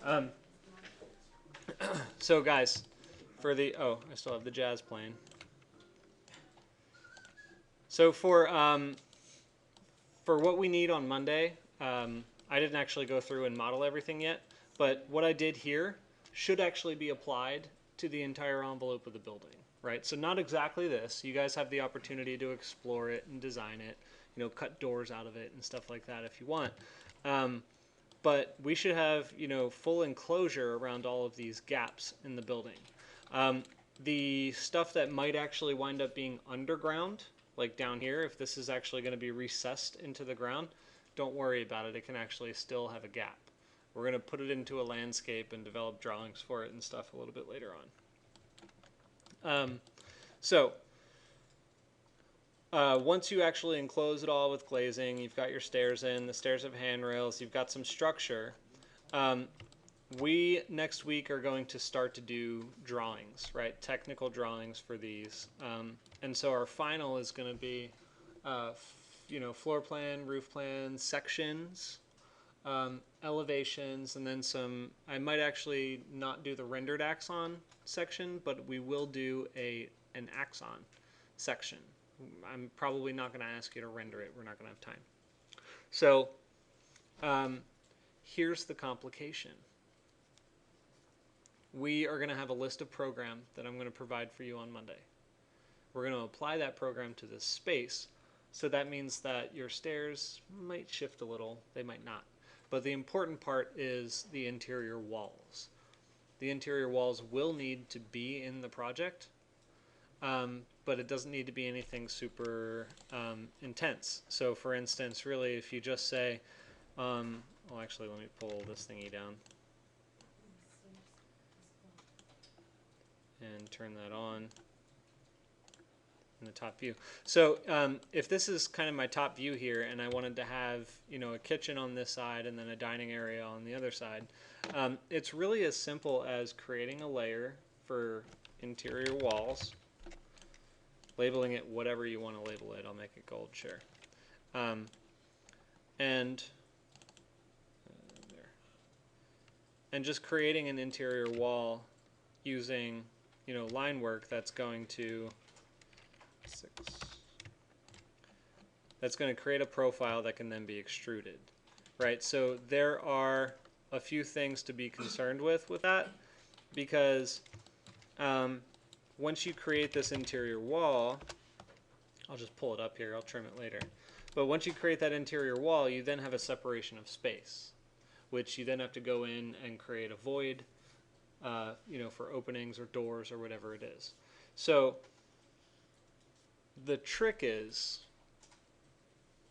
Um, so guys, for the I still have the jazz playing. So for what we need on Monday, I didn't actually go through and model everything yet, but what I did here should actually be applied to the entire envelope of the building, right? So not exactly this. You guys have the opportunity to explore it and design it, cut doors out of it and stuff like that if you want. But we should have, full enclosure around all of these gaps in the building. The stuff that might actually wind up being underground, like down here, if this is actually going to be recessed into the ground, don't worry about it. It can actually still have a gap. We're going to put it into a landscape and develop drawings for it and stuff a little bit later on. Once you actually enclose it all with glazing, you've got your stairs in, the stairs have handrails, you've got some structure. We next week are going to start to do drawings, right? Technical drawings for these. And so our final is going to be, floor plan, roof plan, sections, elevations, and then some. I might actually not do the rendered axon section, but we will do an axon section. I'm probably not going to ask you to render it. We're not going to have time. So here's the complication. We are going to have a list of program that I'm going to provide for you on Monday. We're going to apply that program to this space. So that means that your stairs might shift a little. They might not. But the important part is the interior walls. The interior walls will need to be in the project, but it doesn't need to be anything super intense. So for instance, really, if you just say, actually, let me pull this thingy down and turn that on in the top view. So if this is kind of my top view here and I wanted to have a kitchen on this side and then a dining area on the other side, it's really as simple as creating a layer for interior walls, labeling it whatever you want to label it. I'll make it gold, sure. And just creating an interior wall using line work that's going to create a profile that can then be extruded, right? So there are a few things to be concerned with that, because once you create this interior wall, I'll just pull it up here, I'll trim it later, but once you create that interior wall, you then have a separation of space, which you then have to go in and create a void, for openings or doors or whatever it is. So the trick is,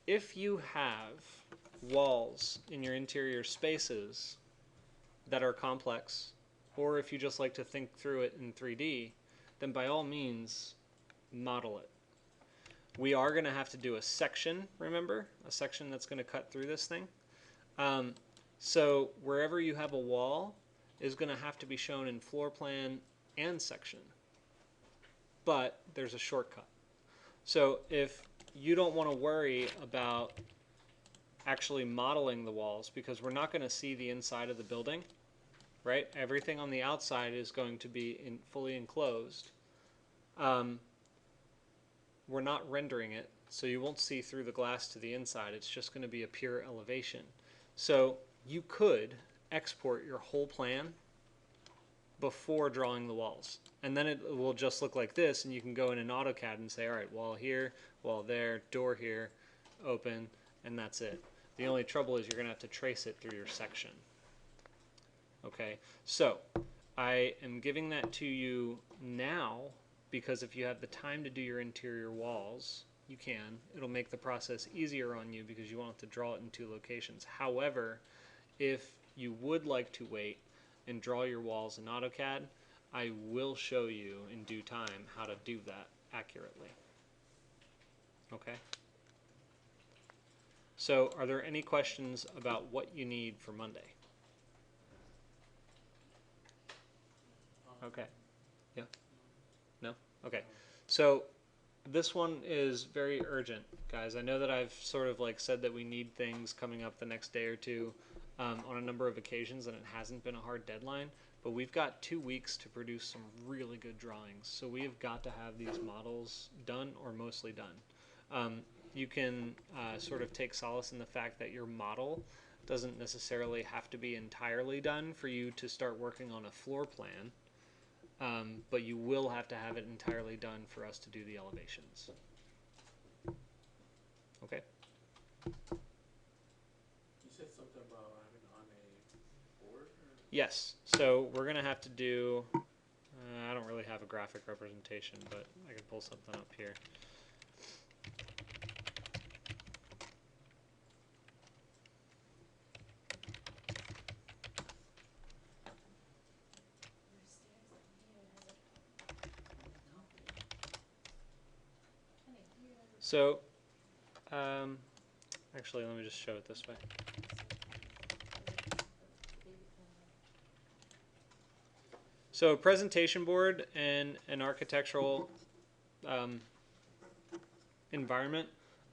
if you have walls in your interior spaces that are complex, or if you just like to think through it in 3D, then by all means, model it. We are going to have to do a section, remember? A section that's going to cut through this thing. So wherever you have a wall is going to have to be shown in floor plan and section. But there's a shortcut. So if you don't want to worry about actually modeling the walls, because we're not going to see the inside of the building, right? Everything on the outside is going to be fully enclosed. We're not rendering it, so you won't see through the glass to the inside. It's just going to be a pure elevation. So you could export your whole plan before drawing the walls, and then it will just look like this, and you can go in an AutoCAD and say, all right, wall here, wall there, door here, open, and that's it. The only trouble is you're going to have to trace it through your section. Okay, so I am giving that to you now because if you have the time to do your interior walls, you can. It'll make the process easier on you because you won't have to draw it in two locations. However, if you would like to wait and draw your walls in AutoCAD, I will show you in due time how to do that accurately. Okay? So, are there any questions about what you need for Monday? Okay. Yeah? No? Okay. So, this one is very urgent, guys. I know that I've sort of like said that we need things coming up the next day or two. on a number of occasions, and it hasn't been a hard deadline. But we've got 2 weeks to produce some really good drawings. So we have got to have these models done or mostly done. You can sort of take solace in the fact that your model doesn't necessarily have to be entirely done for you to start working on a floor plan, but you will have to have it entirely done for us to do the elevations. Okay? You said something about having on a board? Or? Yes. So we're going to have to do, I don't really have a graphic representation, but I can pull something up here. So, actually, let me just show it this way. So a presentation board and an architectural environment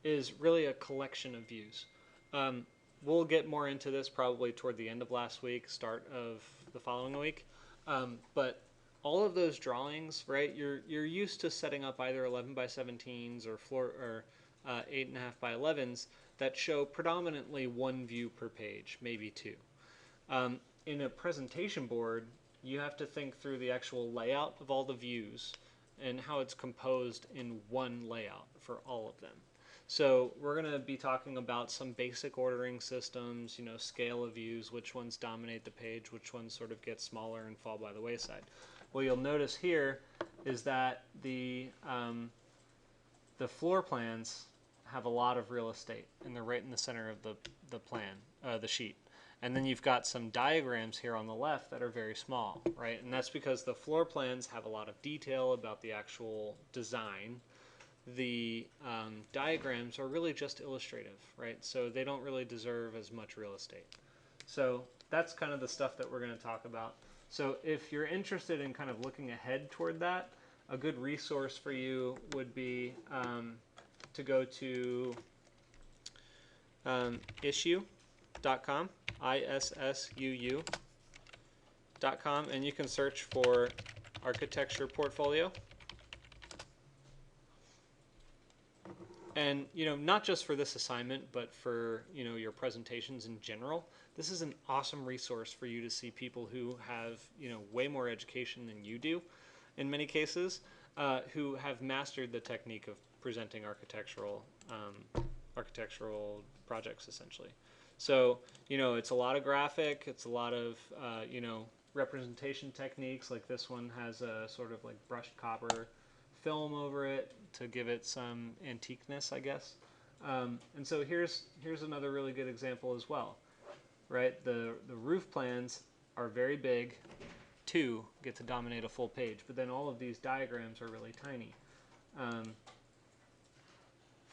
is really a collection of views. We'll get more into this probably toward the end of last week, start of the following week. But all of those drawings, right? You're used to setting up either 11 by 17s or 8.5 by 11s that show predominantly one view per page, maybe two. In a presentation board, you have to think through the actual layout of all the views and how it's composed in one layout for all of them. So we're going to be talking about some basic ordering systems, scale of views, which ones dominate the page, which ones sort of get smaller and fall by the wayside. What you'll notice here is that the floor plans have a lot of real estate, and they're right in the center of the plan, the sheet. And then you've got some diagrams here on the left that are very small, right? And that's because the floor plans have a lot of detail about the actual design. The diagrams are really just illustrative, right? So they don't really deserve as much real estate. So that's kind of the stuff that we're going to talk about. So if you're interested in kind of looking ahead toward that, a good resource for you would be to go to issuu.com, ISSUU.com, and you can search for architecture portfolio. And, not just for this assignment, but for, your presentations in general, this is an awesome resource for you to see people who have, way more education than you do, in many cases, who have mastered the technique of presenting architectural projects, essentially. So, it's a lot of graphic, it's a lot of, representation techniques, like this one has a sort of like brushed copper film over it to give it some antiqueness, I guess. And so here's another really good example as well, right? The roof plans are very big, 2 get to dominate a full page, but then all of these diagrams are really tiny.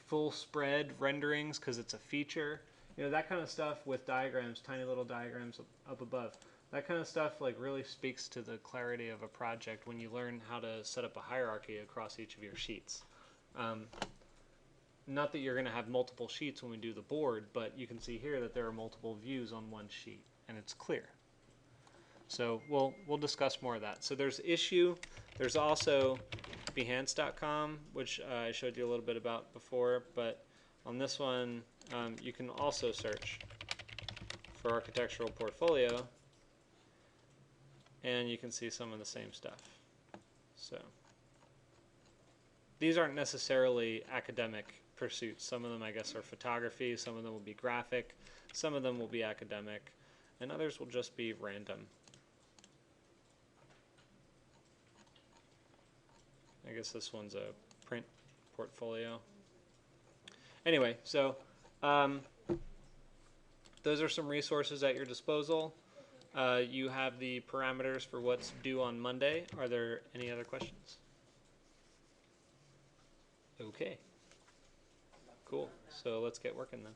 Full spread renderings, because it's a feature, that kind of stuff with diagrams, tiny little diagrams up above. That kind of stuff really speaks to the clarity of a project when you learn how to set up a hierarchy across each of your sheets. Not that you're going to have multiple sheets when we do the board, but you can see here that there are multiple views on one sheet, and it's clear. So we'll discuss more of that. So there's Issuu. There's also Behance.com, which I showed you a little bit about before, but on this one you can also search for architectural portfolio, and you can see some of the same stuff. So these aren't necessarily academic pursuits. Some of them, I guess, are photography, some of them will be graphic, some of them will be academic, and others will just be random. I guess this one's a print portfolio. Anyway, so those are some resources at your disposal. You have the parameters for what's due on Monday. Are there any other questions? Okay. Cool. So let's get working then.